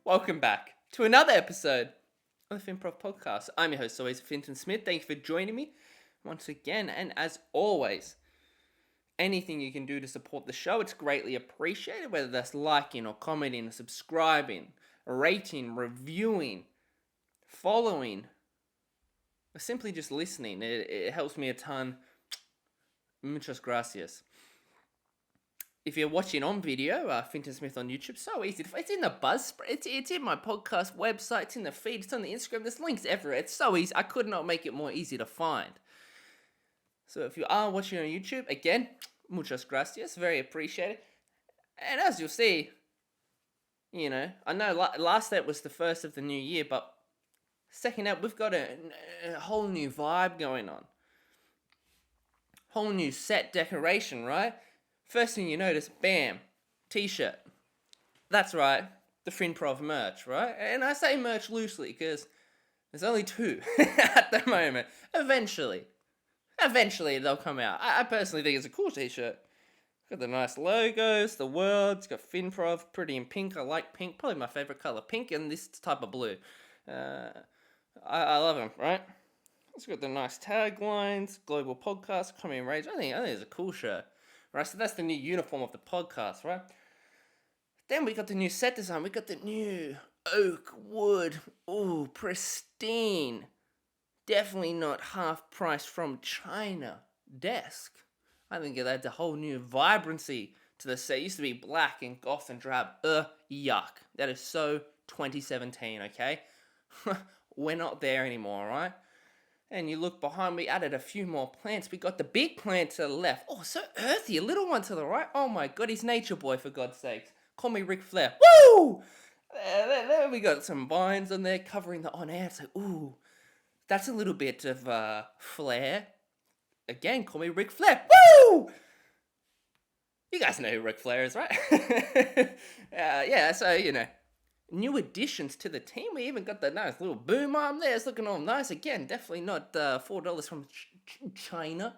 Welcome back to another episode of the Finprov podcast. I'm your host, always, Finton Smith. Thank you for joining me once again. And as always, anything you can do to support the show, it's greatly appreciated, whether that's liking or commenting, subscribing, rating, reviewing, following, or simply just listening. It helps me a ton. Muchas gracias. If you're watching on video, Finton Smith on YouTube, so easy. It's in the Buzzsprout. It's in my podcast website. It's in the feed. It's on the Instagram. There's links everywhere. It's so easy. I could not make it more easy to find. So if you are watching on YouTube, again, muchas gracias. Very appreciated. And as you'll see, I know last ep was the first of the new year, but second ep, we've got a whole new vibe going on. Whole new set decoration, right? First thing you notice, bam, t-shirt. That's right, the Finprov merch, right? And I say merch loosely because there's only two at the moment. Eventually they'll come out. I personally think it's a cool t-shirt. Got the nice logos, the words, got Finprov, pretty in pink. I like pink, probably my favorite color, pink and this type of blue. I love them, right? It's got the nice taglines, global podcast, coming in range. I think it's a cool shirt. Right, so that's the new uniform of the podcast, right? Then we got the new set design. We got the new oak wood. Ooh, pristine. Definitely not half price from China desk. I think it adds a whole new vibrancy to the set. It used to be black and goth and drab. Yuck. That is so 2017, okay? We're not there anymore, right? And you look behind, we added a few more plants. We got the big plant to the left. Oh, so earthy. A little one to the right. Oh my god, he's Nature Boy, for God's sakes. Call me Ric Flair. Woo! There we got some vines on there covering the on-air. It's like, ooh, that's a little bit of flair. Again, call me Ric Flair. Woo! You guys know who Ric Flair is, right? So, new additions to the team. We even got the nice little boom arm there. It's looking all nice. Again, definitely not $4 from China.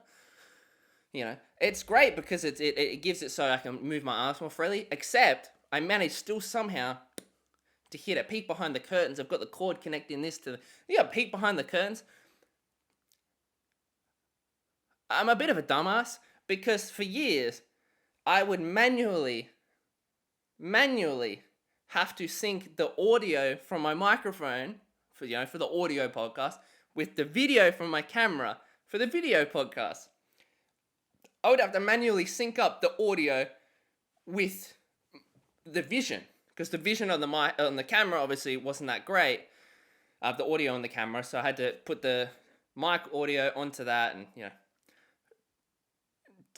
It's great because it gives it so I can move my arms more freely. Except I managed still somehow to hit a peek behind the curtains. I've got the cord connecting this to peek behind the curtains. I'm a bit of a dumbass because for years I would manually have to sync the audio from my microphone for the audio podcast with the video from my camera for the video podcast. I would have to manually sync up the audio with the vision because the vision on the camera obviously wasn't that great. The audio on the camera, so I had to put the mic audio onto that, and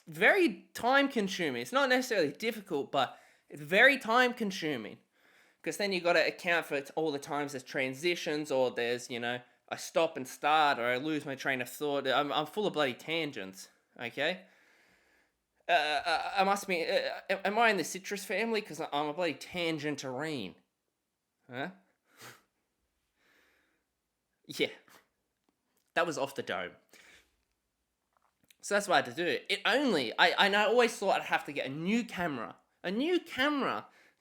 very time consuming. It's not necessarily difficult, but it's very time consuming. Because then you got to account for all the times there's transitions, or there's, I stop and start, or I lose my train of thought. I'm full of bloody tangents, okay? I must be, am I in the citrus family? Because I'm a bloody tangentarine. Huh? Yeah. That was off the dome. So that's what I had to do. I always thought I'd have to get a new camera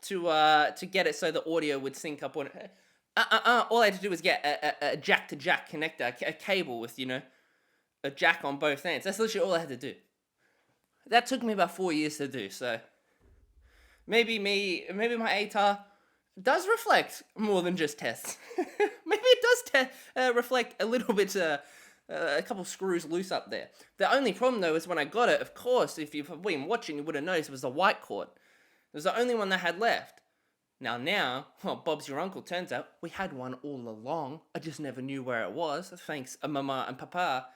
to get it so the audio would sync up on it. All I had to do was get a jack-to-jack connector, a cable with, a jack on both ends. That's literally all I had to do. That took me about 4 years to do, so maybe my ATAR does reflect more than just tests. Maybe it does reflect a little bit, a couple screws loose up there. The only problem, though, is when I got it, of course, if you've been watching, you would have noticed it was the white cord. It was the only one that had left. Now, Bob's your uncle. Turns out we had one all along. I just never knew where it was. Thanks, Mama and Papa.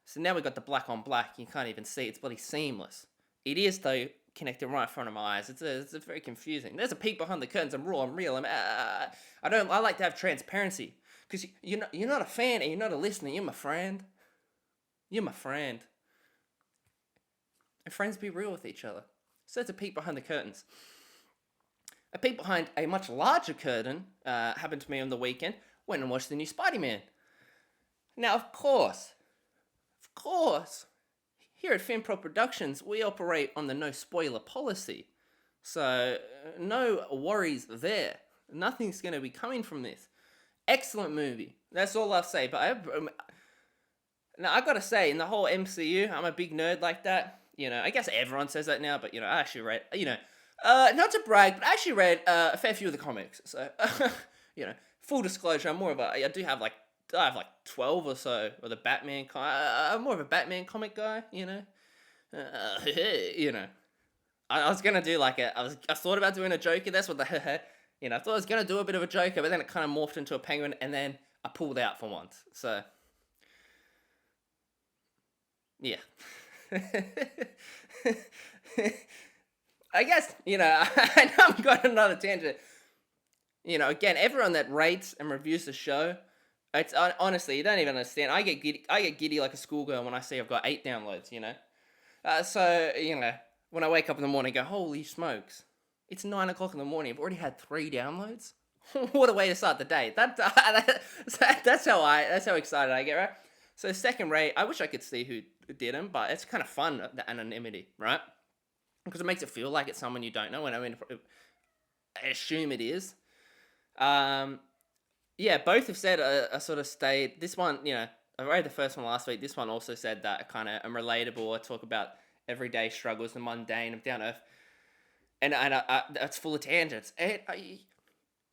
So now we got the black on black. You can't even see. It's bloody seamless. It is, though, connected right in front of my eyes. It's very confusing. There's a peek behind the curtains. I'm raw. I'm real. I like to have transparency. Because you're not a fan and you're not a listener. You're my friend. You're my friend. And friends be real with each other. So that's a peek behind the curtains. A peek behind a much larger curtain happened to me on the weekend. Went and watched the new Spider-Man. Now, of course, here at Finprov Productions, we operate on the no spoiler policy. So, no worries there. Nothing's going to be coming from this. Excellent movie. That's all I'll say. But now I got to say, in the whole MCU, I'm a big nerd like that. I guess everyone says that now, but, I actually read, not to brag, but I actually read a fair few of the comics. So, full disclosure, I have like 12 or so of the Batman. I'm more of a Batman comic guy, I was gonna do I thought about doing a Joker. That's what the I thought I was gonna do a bit of a Joker, but then it kind of morphed into a Penguin, and then I pulled out for once. So yeah, I guess I know I'm going another tangent. Again, everyone that rates and reviews the show, it's honestly, you don't even understand. I get giddy like a schoolgirl when I see I've got 8 downloads. So when I wake up in the morning, I go, holy smokes, it's 9 o'clock in the morning. I've already had 3 downloads. What a way to start the day. That's how excited I get, right? So second rate, I wish I could see who did them, but it's kind of fun, the anonymity, right? Because it makes it feel like it's someone you don't know, and I assume it is. Yeah, both have said I sort of stayed. This one, I read the first one last week. This one also said that I kind of am relatable. I talk about everyday struggles, the mundane of down earth, and it's full of tangents.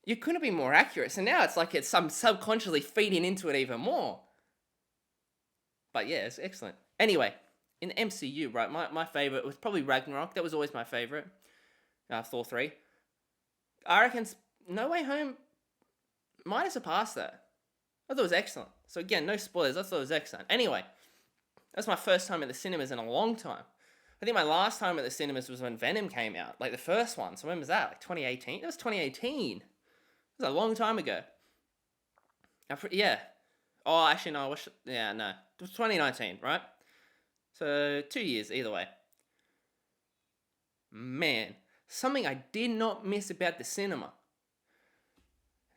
You couldn't be more accurate. So now it's like I'm subconsciously feeding into it even more. But yeah, it's excellent. Anyway, in the MCU, right, my favorite was probably Ragnarok. That was always my favorite. Thor 3. I reckon No Way Home might have surpassed that. I thought it was excellent. So again, no spoilers. I thought it was excellent. Anyway, that's my first time at the cinemas in a long time. I think my last time at the cinemas was when Venom came out, like the first one. So when was that? Like 2018? It was 2018. It was a long time ago. Yeah. Oh, actually, no. No. It was 2019, right? So 2 years, either way. Man, something I did not miss about the cinema.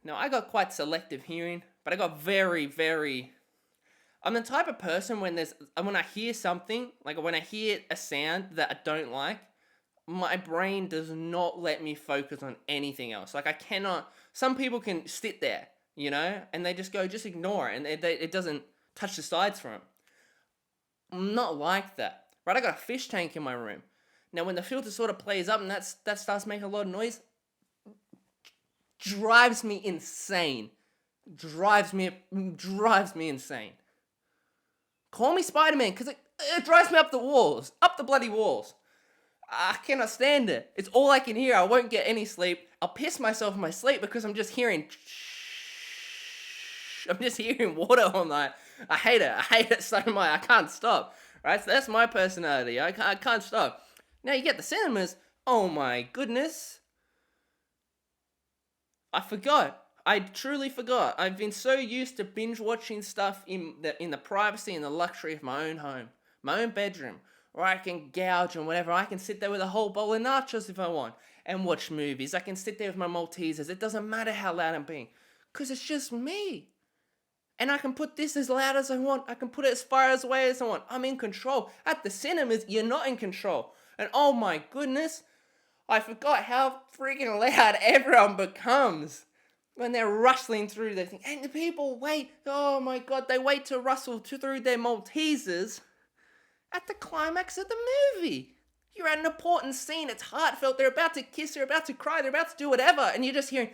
Now, I got quite selective hearing, but I got very, very... I'm the type of person when I hear something, like when I hear a sound that I don't like, my brain does not let me focus on anything else. Like I cannot... Some people can sit there, and they just ignore it, and it doesn't touch the sides for them. I'm not like that. Right, I got a fish tank in my room. Now, when the filter sort of plays up and that starts making a lot of noise, drives me insane. Drives me insane. Call me Spider-Man, because it drives me up the walls. Up the bloody walls. I cannot stand it. It's all I can hear. I won't get any sleep. I'll piss myself in my sleep because I'm just hearing... I'm just hearing water all night. I hate it so much. I can't stop. Right? So that's my personality. I can't stop. Now you get the cinemas. Oh my goodness. I forgot. I truly forgot. I've been so used to binge watching stuff in the privacy and the luxury of my own home, my own bedroom, where I can gouge and whatever. I can sit there with a whole bowl of nachos if I want and watch movies. I can sit there with my Maltesers. It doesn't matter how loud I'm being, because it's just me. And I can put this as loud as I want. I can put it as far away as I want. I'm in control. At the cinemas, you're not in control. And oh my goodness, I forgot how freaking loud everyone becomes when they're rustling through their thing. And the people wait, oh my god, they wait to rustle through their Maltesers at the climax of the movie. You're at an important scene, it's heartfelt, they're about to kiss, they're about to cry, they're about to do whatever, and you're just hearing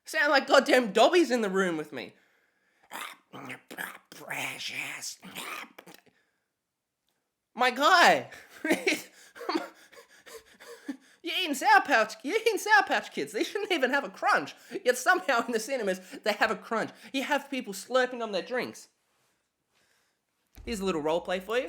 sound like goddamn Dobby's in the room with me. Precious. My guy. You're eating Sour Patch Kids. They shouldn't even have a crunch. Yet somehow in the cinemas, they have a crunch. You have people slurping on their drinks. Here's a little role play for you.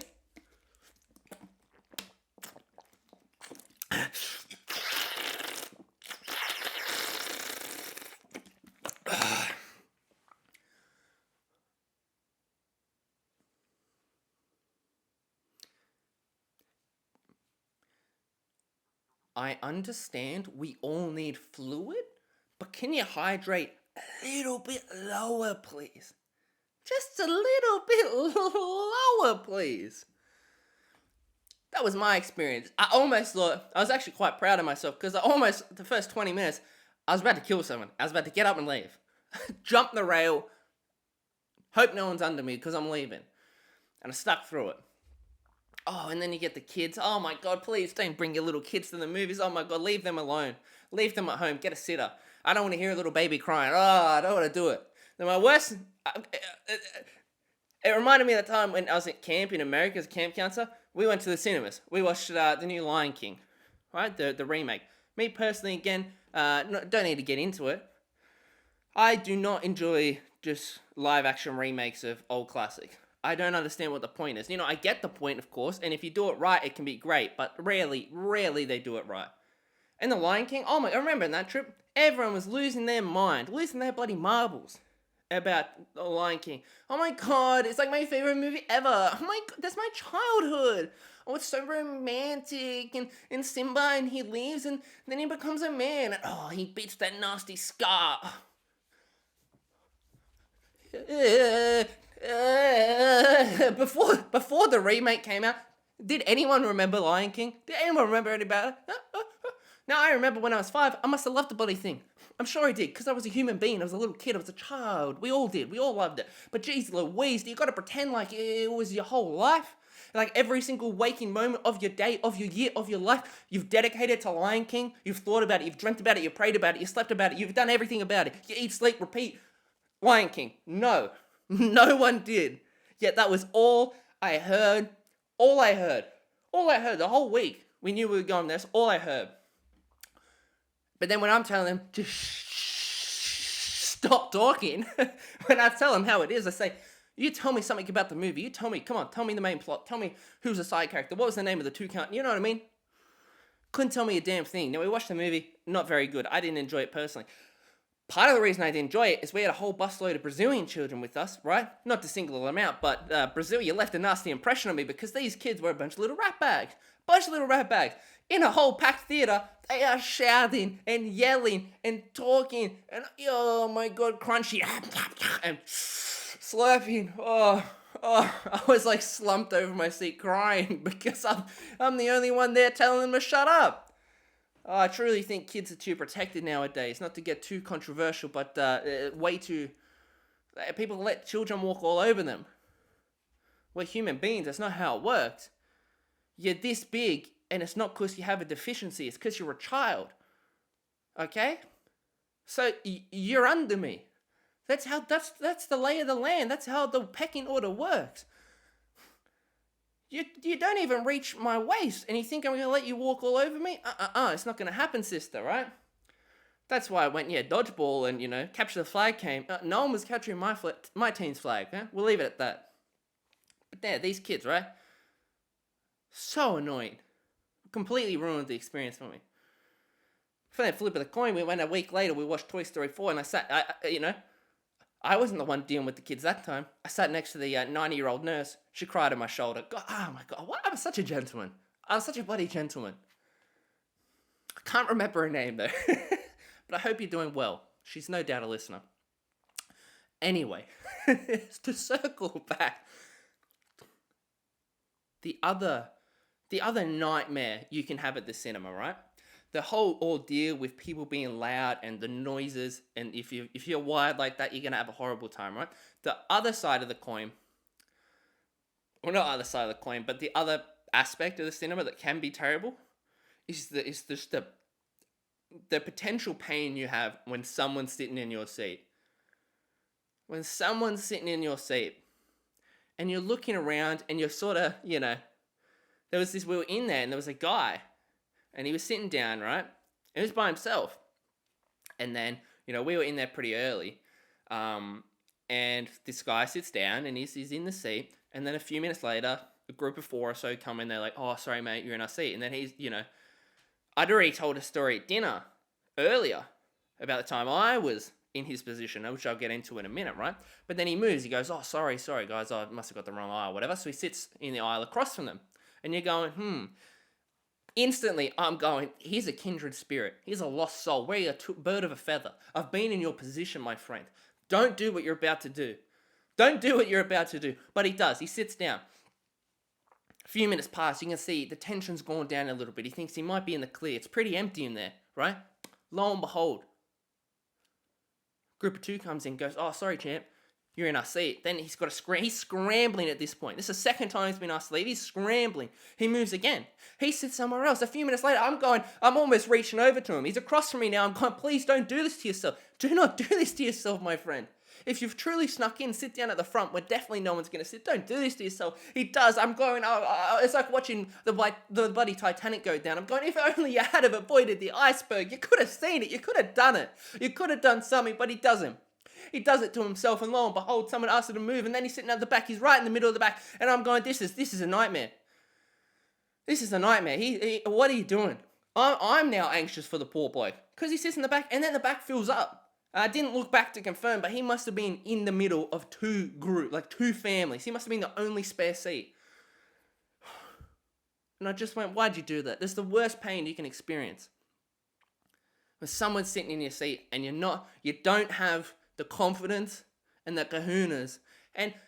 I understand we all need fluid, but can you hydrate a little bit lower, please? Just a little bit lower, please. That was my experience. I almost thought, I was actually quite proud of myself because the first 20 minutes, I was about to kill someone. I was about to get up and leave. Jump the rail, hope no one's under me because I'm leaving. And I stuck through it. Oh, and then you get the kids. Oh my God, please don't bring your little kids to the movies. Oh my God, leave them alone. Leave them at home. Get a sitter. I don't want to hear a little baby crying. Oh, I don't want to do it. Then my worst, it reminded me of the time when I was at camp in America as a camp counselor. We went to the cinemas. We watched the new Lion King, right? The remake. Me personally, again, don't need to get into it. I do not enjoy just live action remakes of old classics. I don't understand what the point is. I get the point, of course, and if you do it right, it can be great, but rarely they do it right. And the Lion King, oh my, I remember in that trip, everyone was losing their mind, losing their bloody marbles about the Lion King. Oh my God, it's like my favorite movie ever. Oh my God, that's my childhood. Oh, it's so romantic, and Simba, and he leaves, and then he becomes a man, and oh, he beats that nasty Scar. Before the remake came out, did anyone remember Lion King? Did anyone remember anything about it? Now, I remember when I was 5, I must have loved the bloody thing. I'm sure I did, because I was a human being, I was a little kid, I was a child. We all did, we all loved it. But geez Louise, you gotta pretend like it was your whole life? Like every single waking moment of your day, of your year, of your life, you've dedicated to Lion King, you've thought about it, you've dreamt about it, you've prayed about it, you slept about it, you've done everything about it. You eat, sleep, repeat. Lion King. No. No one did. Yet that was all I heard. All I heard the whole week. We knew we were going there. That's all I heard. But then when I'm telling them, just stop talking. When I tell them how it is, I say, you tell me something about the movie. You tell me, come on, tell me the main plot. Tell me who's the side character. What was the name of the two count? You know what I mean? Couldn't tell me a damn thing. Now, we watched the movie. Not very good. I didn't enjoy it personally. Part of the reason I didn't enjoy it is we had a whole busload of Brazilian children with us, right? Not to single them out, but Brazil, you left a nasty impression on me because these kids were a bunch of little rat bags. In a whole packed theater, they are shouting and yelling and talking and, oh my God, crunchy and slurping. Oh, I was like slumped over my seat crying because I'm the only one there telling them to shut up. Oh, I truly think kids are too protected nowadays. Not to get too controversial, but way too... People let children walk all over them. We're human beings. That's not how it works. You're this big, and it's not because you have a deficiency. It's because you're a child. Okay? So, you're under me. That's the lay of the land. That's how the pecking order works. You don't even reach my waist, and you think I'm going to let you walk all over me? It's not going to happen, sister, right? That's why I went, dodgeball and, capture the flag came. No one was capturing my team's flag, huh? We'll leave it at that. But there, these kids, right? So annoying. Completely ruined the experience for me. For that flip of the coin, we went a week later, we watched Toy Story 4, and I wasn't the one dealing with the kids that time. I sat next to the 90-year-old nurse. She cried on my shoulder. God, oh my God, I'm such a gentleman. I'm such a bloody gentleman. I can't remember her name though. But I hope you're doing well. She's no doubt a listener. Anyway, to circle back, the other nightmare you can have at the cinema, right? The whole ordeal with people being loud and the noises, and if you're wired like that, you're gonna have a horrible time, right? The other side of the coin, well, not other side of the coin, but the other aspect of the cinema that can be terrible is just the potential pain you have when someone's sitting in your seat. When someone's sitting in your seat, and you're looking around, and you're sort of, we were in there, and there was a guy. And he was sitting down, right? He was by himself. And then, we were in there pretty early. And this guy sits down and he's in the seat. And then a few minutes later, a group of 4 or so come in. They're like, oh, sorry, mate, you're in our seat. And then he's, I'd already told a story at dinner earlier about the time I was in his position, which I'll get into in a minute, right? But then he moves. He goes, oh, sorry, guys. I must have got the wrong aisle, whatever. So he sits in the aisle across from them. And you're going, Instantly, I'm going, he's a kindred spirit. He's a lost soul. We're a bird of a feather. I've been in your position, my friend. Don't do what you're about to do. Don't do what you're about to do. But he does. He sits down. few minutes pass, you can see the tension's gone down a little bit. He thinks he might be in the clear. It's pretty empty in there, right? Lo and behold, group of two comes in, goes, oh, sorry, champ, you're in our seat. Then he's got to he's scrambling at this point. This is the second time he's been asked to leave. He's scrambling. He moves again. He sits somewhere else. A few minutes later, I'm almost reaching over to him. He's across from me now. I'm going, please don't do this to yourself. Do not do this to yourself, my friend. If you've truly snuck in, sit down at the front where definitely no one's going to sit. Don't do this to yourself. He does. I'm going, it's like watching the bloody Titanic go down. I'm going, if only you had have avoided the iceberg. You could have seen it. You could have done it. You could have done something, but he doesn't. He does it to himself, and lo and behold, someone asks him to move, and then he's sitting at the back. He's right in the middle of the back, and I'm going, this is a nightmare. This is a nightmare. What are you doing? I'm now anxious for the poor bloke, because he sits in the back, and then the back fills up. I didn't look back to confirm, but he must have been in the middle of two families. He must have been the only spare seat. And I just went, why'd you do that? That's the worst pain you can experience. When someone's sitting in your seat and you don't have the confidence and the kahunas,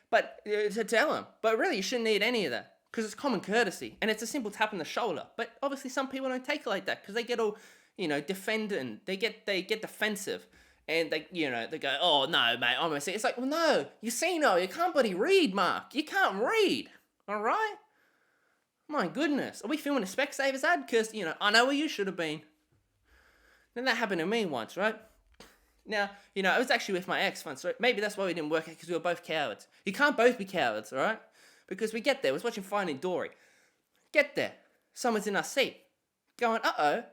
but to tell them, but really you shouldn't need any of that, because it's common courtesy, and it's a simple tap on the shoulder. But obviously some people don't take it like that, because they get all, defendant, they get defensive. And they go, oh, no, mate, I'm going to see. It's like, well, no, you can't bloody read, Mark. You can't read, all right? My goodness. Are we filming a Specsavers ad? Because, I know where you should have been. Then that happened to me once, right? Now, I was actually with my ex once, so maybe that's why we didn't work out, because we were both cowards. You can't both be cowards, all right? Because we get there, we was watching Finding Dory. Get there, someone's in our seat, going, uh-oh,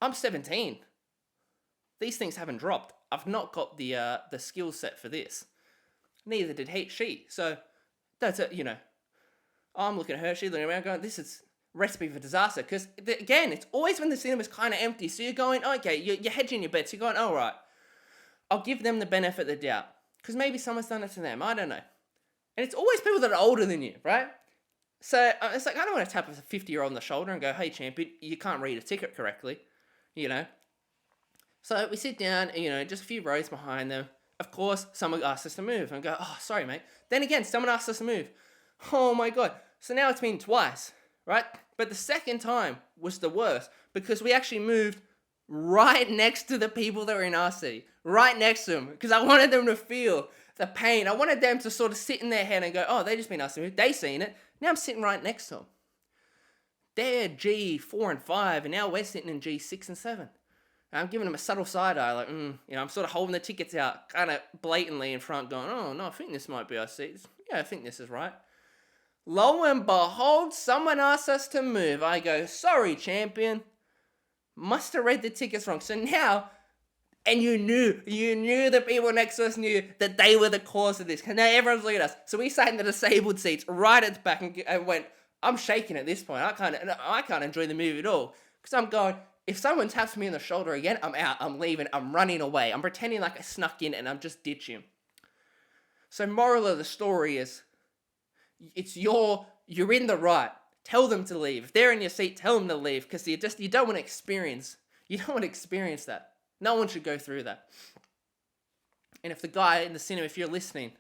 I'm 17. These things haven't dropped. I've not got the skill set for this. Neither did she. So that's it, I'm looking at her, she's looking around going, this is recipe for disaster. Because, again, it's always when the cinema's kind of empty. So you're going, okay, you're hedging your bets. You're going, all right, I'll give them the benefit of the doubt. Because maybe someone's done it to them. I don't know. And it's always people that are older than you, right? So it's like, I don't want to tap a 50-year-old on the shoulder and go, hey, champ, you can't read a ticket correctly, So we sit down, just a few rows behind them. Of course, someone asks us to move and go, oh, sorry, mate. Then again, someone asks us to move. Oh my God. So now it's been twice, right? But the second time was the worst, because we actually moved right next to the people that were in our seat. Right next to them. Because I wanted them to feel the pain. I wanted them to sort of sit in their head and go, oh, they just been asked to move. They seen it. Now I'm sitting right next to them. They're G4 and 5, and now we're sitting in G6 and 7. I'm giving them a subtle side eye, like, I'm sort of holding the tickets out, kind of blatantly in front, going, oh, no, I think this might be our seat. Yeah, I think this is right. Lo and behold, someone asks us to move. I go, sorry, champion. Must have read the tickets wrong. So now, and you knew the people next to us knew that they were the cause of this. Because now everyone's looking at us. So we sat in the disabled seats right at the back and went, I'm shaking at this point. I can't enjoy the movie at all. Because I'm going, if someone taps me on the shoulder again, I'm out, I'm leaving, I'm running away. I'm pretending like I snuck in and I'm just ditching. So moral of the story is, you're in the right. Tell them to leave. If they're in your seat, tell them to leave, because you don't want to experience that. No one should go through that. And if the guy in the cinema, if you're listening,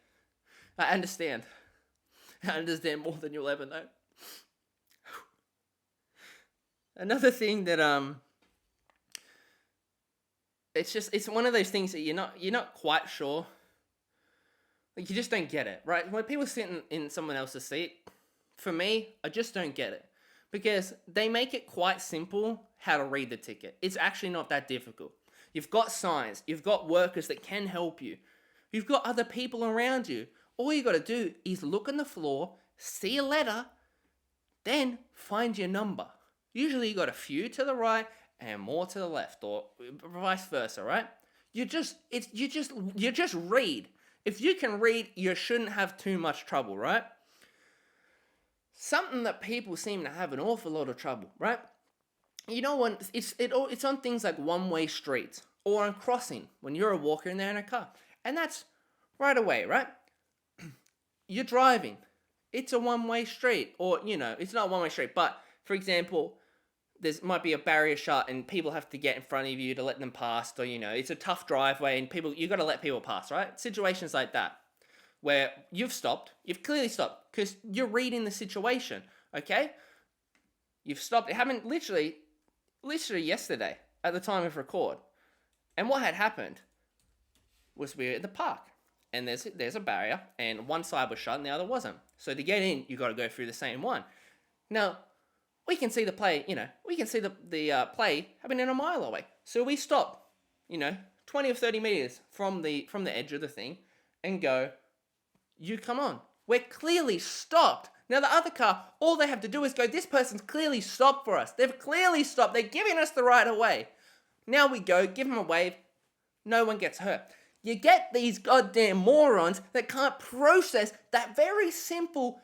I understand. I understand more than you'll ever know. Another thing that it's one of those things that you're not quite sure. Like, you just don't get it, right? When people sit in someone else's seat, for me, I just don't get it. Because they make it quite simple how to read the ticket. It's actually not that difficult. You've got signs. You've got workers that can help you. You've got other people around you. All you got to do is look on the floor, see a letter, then find your number. Usually you got a few to the right and more to the left, or vice versa, right? You just read. If you can read, you shouldn't have too much trouble, right? Something that people seem to have an awful lot of trouble, right? When it's on things like one-way streets or on crossing when you're a walker and they're in a car, and that's right away, right? You're driving. It's a one-way street, or it's not a one-way street, but for example, there might be a barrier shut and people have to get in front of you to let them pass, or it's a tough driveway and you got to let people pass, right? Situations like that where you've stopped. You've clearly stopped because you're reading the situation, okay? You've stopped. It happened literally yesterday at the time of record. And what had happened was we were at the park. And there's a barrier, and one side was shut and the other wasn't. So to get in, you got to go through the same one. Now, we can see the play, we can see the play happening a mile away. So we stop, 20 or 30 meters from the edge of the thing and go, you come on. We're clearly stopped. Now the other car, all they have to do is go, this person's clearly stopped for us. They've clearly stopped. They're giving us the right of way. Now we go, give them a wave. No one gets hurt. You get these goddamn morons that can't process that very simple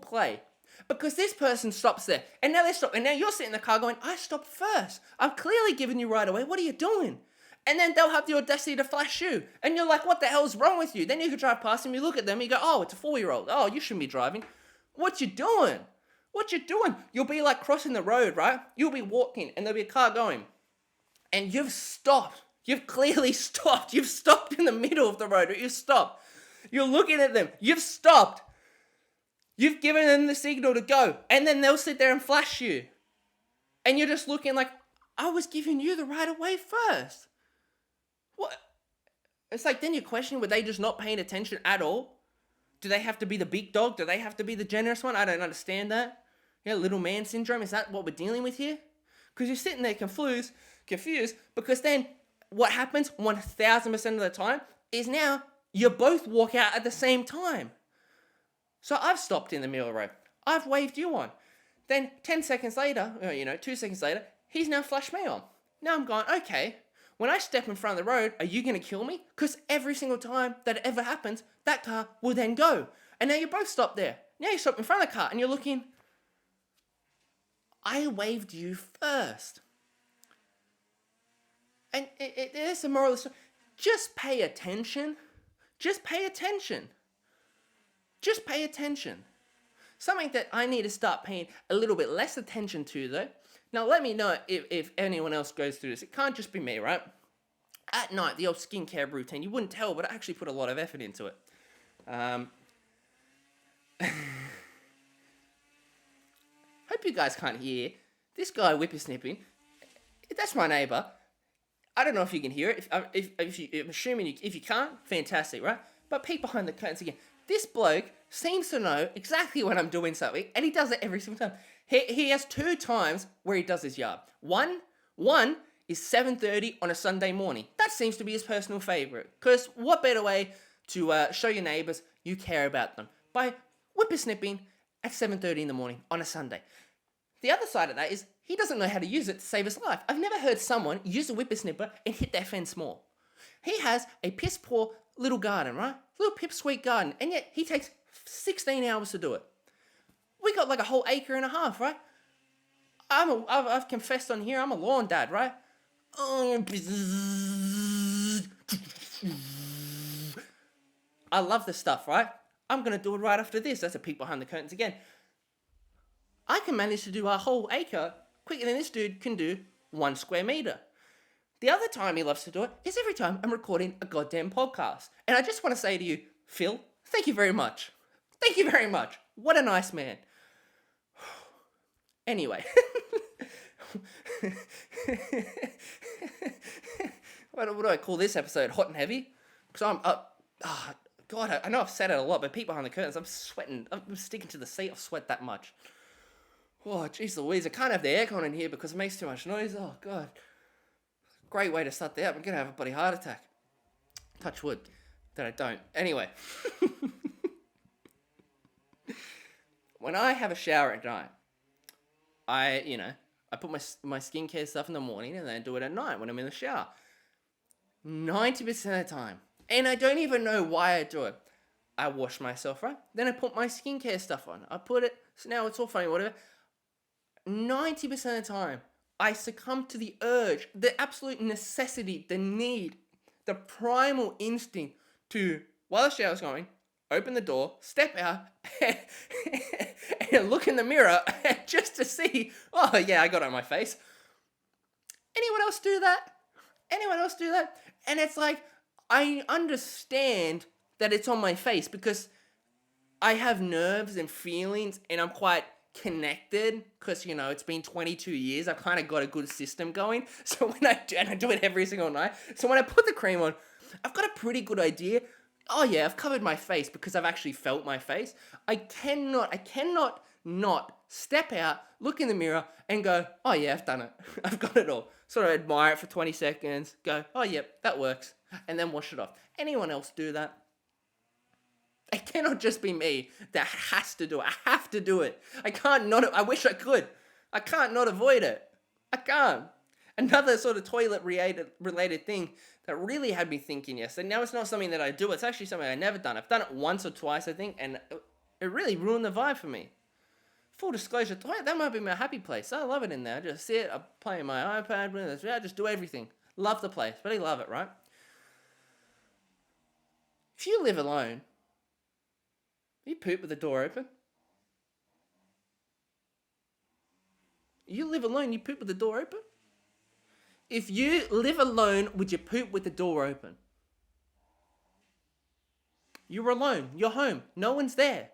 play. Because this person stops there, and now they stop, and now you're sitting in the car going, I stopped first. I've clearly given you right away. What are you doing? And then they'll have the audacity to flash you. And you're like, what the hell's wrong with you? Then you can drive past them, you look at them, you go, oh, it's a 4-year-old. Oh, you shouldn't be driving. What you doing? What you doing? You'll be like crossing the road, right? You'll be walking, and there'll be a car going. And you've stopped. You've clearly stopped. You've stopped in the middle of the road. You've stopped. You're looking at them. You've stopped. You've given them the signal to go. And then they'll sit there and flash you. And you're just looking like, I was giving you the right of way first. What? It's like, then you question, were they just not paying attention at all? Do they have to be the big dog? Do they have to be the generous one? I don't understand that. Little man syndrome. Is that what we're dealing with here? Because you're sitting there confused, because then what happens 1,000% of the time is now you both walk out at the same time. So I've stopped in the middle of the road. I've waved you on. Then 10 seconds later, 2 seconds later, he's now flashed me on. Now I'm going, okay, when I step in front of the road, are you going to kill me? Because every single time that it ever happens, that car will then go. And now you both stop there. Now you stop in front of the car and you're looking, I waved you first. And there's a moral of the story. Just pay attention. Just pay attention. Just pay attention. Something that I need to start paying a little bit less attention to, though. Now, let me know if anyone else goes through this. It can't just be me, right? At night, the old skincare routine. You wouldn't tell, but I actually put a lot of effort into it. Hope you guys can't hear this guy whippersnipping. That's my neighbor. I don't know if you can hear it. I'm assuming if you can't, fantastic, right? But peek behind the curtains again. This bloke seems to know exactly when I'm doing something, and he does it every single time. He has 2 times where he does his yard. One is 7:30 on a Sunday morning. That seems to be his personal favourite. Because what better way to show your neighbours you care about them? By whippersnipping at 7:30 in the morning on a Sunday. The other side of that is he doesn't know how to use it to save his life. I've never heard someone use a whippersnipper and hit their fence more. He has a piss poor little garden, right? Little pipsqueak garden. And yet he takes 16 hours to do it. We got like a whole acre and a half, right? I've confessed on here, I'm a lawn dad, right? I love this stuff, right? I'm going to do it right after this. That's a peek behind the curtains again. I can manage to do a whole acre quicker than this dude can do 1 square meter. The other time he loves to do it is every time I'm recording a goddamn podcast. And I just want to say to you, Phil, thank you very much. Thank you very much. What a nice man. Anyway. What do I call this episode? Hot and heavy? Because I'm up. God, I know I've said it a lot, but peek behind the curtains, I'm sweating. I'm sticking to the seat. I've sweat that much. Oh, jeez Louise. I can't have the aircon in here because it makes too much noise. Oh, God. Great way to start the app. I'm going to have a bloody heart attack. Touch wood that I don't. Anyway. When I have a shower at night, I put my skincare stuff in the morning and then do it at night when I'm in the shower. 90% of the time. And I don't even know why I do it. I wash myself, right? Then I put my skincare stuff on. I put it, so now it's all funny, whatever. 90% of the time, I succumb to the urge, the absolute necessity, the need, the primal instinct to, while the shower's going, open the door, step out, and look in the mirror just to see, oh yeah, I got it on my face. Anyone else do that? And it's like, I understand that it's on my face because I have nerves and feelings and I'm quite connected because, it's been 22 years. I've kind of got a good system going. So and I do it every single night. So when I put the cream on, I've got a pretty good idea. Oh yeah, I've covered my face because I've actually felt my face. I cannot not step out, look in the mirror and go, oh yeah, I've done it. I've got it all. Sort of admire it for 20 seconds, go, oh yep, that works. And then wash it off. Anyone else do that? It cannot just be me that has to do it. I have to do it. I wish I could. I can't not avoid it. I can't. Another sort of toilet related thing that really had me thinking yesterday. Now it's not something that I do. It's actually something I've never done. I've done it once or twice, I think, and it really ruined the vibe for me. Full disclosure, that might be my happy place. I love it in there. I just sit, I play my iPad, I just do everything. Love the place. Really love it, right? If you live alone, you poop with the door open. You live alone, you poop with the door open? If you live alone, would you poop with the door open? You're alone. You're home. No one's there.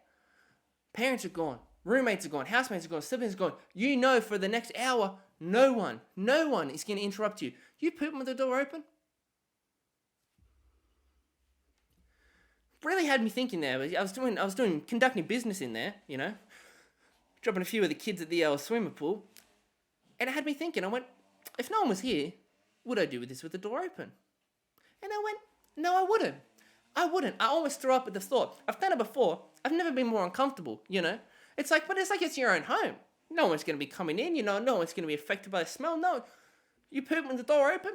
Parents are gone. Roommates are gone. Housemates are gone. Siblings are gone. You know for the next hour, no one is going to interrupt you. You pooping with the door open? Really had me thinking there. I was conducting business in there, dropping a few of the kids at the swimming pool. And it had me thinking, I went, if no one was here, would I do this with the door open? And I went, no, I wouldn't. I almost threw up at the thought. I've done it before. I've never been more uncomfortable, It's like it's your own home. No one's going to be coming in, no one's going to be affected by the smell. No, you pooping with the door open?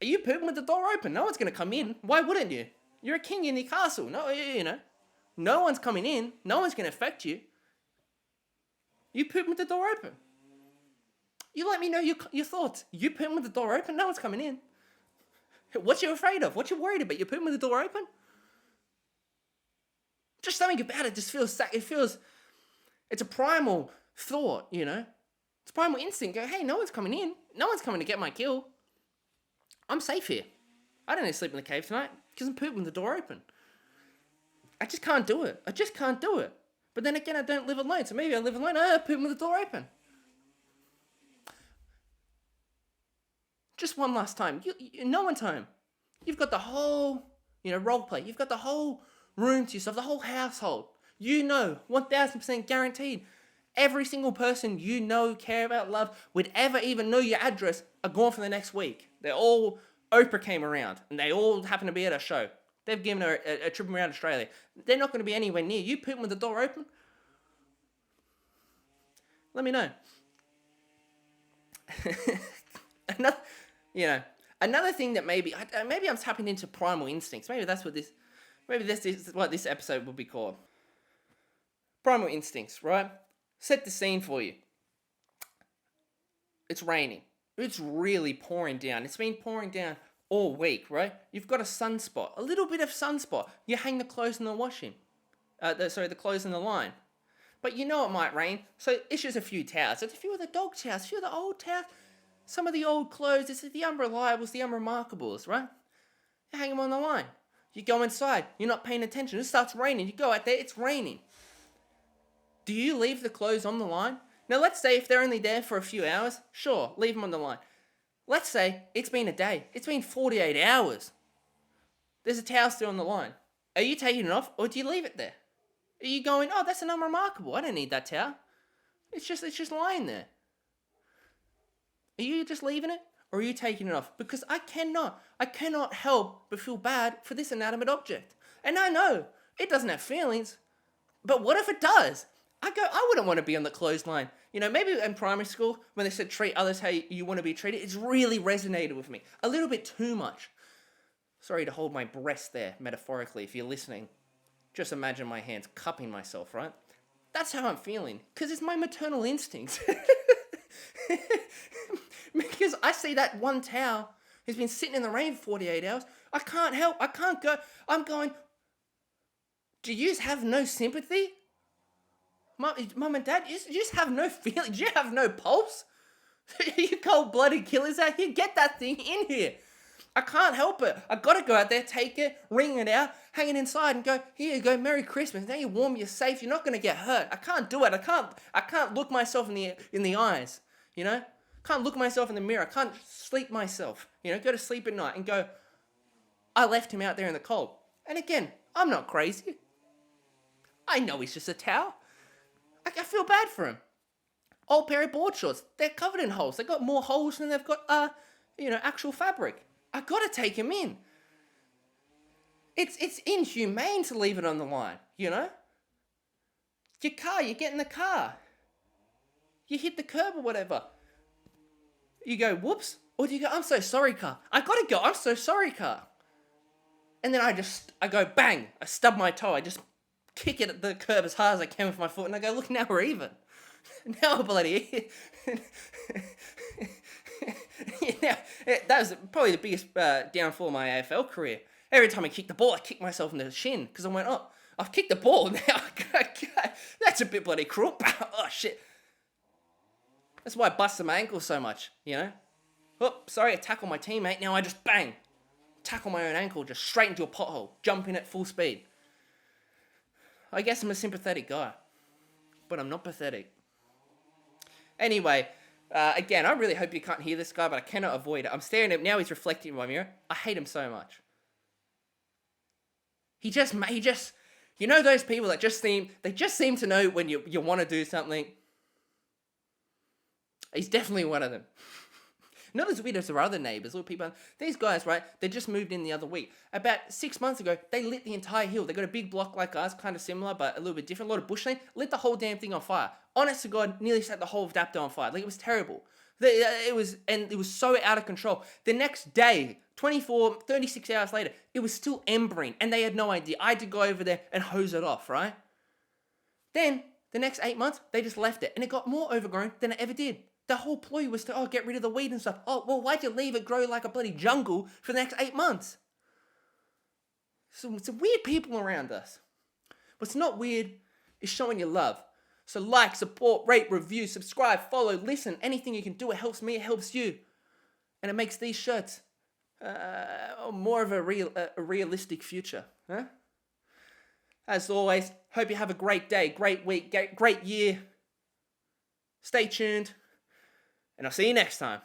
Are you pooping with the door open? No one's going to come in. Why wouldn't you? You're a king in the castle. No, no one's coming in. No one's going to affect you. You pooping with the door open? You let me know your thoughts. You pooping with the door open? No one's coming in. What you afraid of? What you worried about? You pooping with the door open? Just something about it just feels, it's a primal thought, It's a primal instinct. Go, hey, no one's coming in. No one's coming to get my kill. I'm safe here. I don't need to sleep in the cave tonight because I'm pooping with the door open. I just can't do it. But then again, I don't live alone. So maybe I live alone. I'm pooping with the door open. Just one last time. No one's home. You've got the whole, role play. You've got the whole room to yourself, the whole household. 1000% guaranteed. Every single person care about, love, would ever even know your address are gone for the next week. Oprah came around and they all happen to be at a show. They've given her a trip around Australia. They're not going to be anywhere near you pooping with the door open. Let me know. Another thing that maybe I'm tapping into primal instincts. Maybe this is what this episode will be called. Primal instincts, right? Set the scene for you. It's raining. It's really pouring down. It's been pouring down all week, right? You've got a little bit of sunspot. You hang the clothes in the washing. The clothes in the line. But it might rain, so it's just a few towels. It's a few of the dog towels, a few of the old towels. Some of the old clothes, it's the unreliables, the unremarkables, right? You hang them on the line. You go inside, you're not paying attention. It starts raining. You go out there, it's raining. Do you leave the clothes on the line? Now, let's say if they're only there for a few hours, sure, leave them on the line. Let's say it's been a day. It's been 48 hours. There's a towel still on the line. Are you taking it off or do you leave it there? Are you going, oh, that's an unremarkable. I don't need that towel. It's just lying there. Are you just leaving it or are you taking it off? Because I cannot help but feel bad for this inanimate object. And I know it doesn't have feelings, but what if it does? I wouldn't want to be on the clothesline. Maybe in primary school when they said treat others how you want to be treated, it's really resonated with me. A little bit too much. Sorry to hold my breast there, metaphorically, if you're listening. Just imagine my hands cupping myself, right? That's how I'm feeling, because it's my maternal instincts. Because I see that one towel who's been sitting in the rain for 48 hours. I can't help. I can't go. I'm going, do you have no sympathy? Mum and Dad, you just have no feeling. Do you have no pulse? You cold-blooded killers out here. Get that thing in here. I can't help it. I gotta go out there, take it, wring it out, hang it inside, and go, here you go, Merry Christmas. Now you're warm, you're safe, you're not gonna get hurt. I can't do it. I can't look myself in the eyes, you know? Can't look myself in the mirror. I can't sleep myself. You know, go to sleep at night and go, I left him out there in the cold. And again, I'm not crazy. I know he's just a towel. I feel bad for him. Old pair of board shorts. They're covered in holes. They've got more holes than they've got, actual fabric. I gotta take him in. It's inhumane to leave it on the line, you know? Your car, you get in the car. You hit the curb or whatever. You go, whoops. Or do you go, I'm so sorry, car. I gotta go, I'm so sorry, car. And then I go, bang. I stub my toe. I just kick it at the curb as hard as I can with my foot. And I go, look, now we're even. Now bloody... Yeah, that was probably the biggest downfall of my AFL career. Every time I kicked the ball, I kicked myself in the shin because I went, oh, I've kicked the ball now. That's a bit bloody cruel. Oh, shit. That's why I busted my ankle so much, you know? Oh, sorry, I tackled my teammate. Now I just bang. Tackle my own ankle, just straight into a pothole. Jump in at full speed. I guess I'm a sympathetic guy. But I'm not pathetic. Anyway... again, I really hope you can't hear this guy, but I cannot avoid it. I'm staring at him now. He's reflecting in my mirror. I hate him so much. He just, you know, those people that they just seem to know when you want to do something. He's definitely one of them. Not as weird as our other neighbours, little people. These guys, right, they just moved in the other week. About 6 months ago, they lit the entire hill. They got a big block like ours, kind of similar, but a little bit different. A lot of bushland. Lit the whole damn thing on fire. Honest to God, nearly set the whole of Dapto on fire. Like, it was terrible. It was so out of control. The next day, 36 hours later, it was still embering, and they had no idea. I had to go over there and hose it off, right? Then, the next 8 months, they just left it, and it got more overgrown than it ever did. The whole ploy was to, get rid of the weed and stuff. Oh, well, why'd you leave it grow like a bloody jungle for the next 8 months? So, some weird people around us. What's not weird is showing your love. So like, support, rate, review, subscribe, follow, listen. Anything you can do, it helps me, it helps you. And it makes these shirts more of a realistic future. Huh? As always, hope you have a great day, great week, great year. Stay tuned. And I'll see you next time.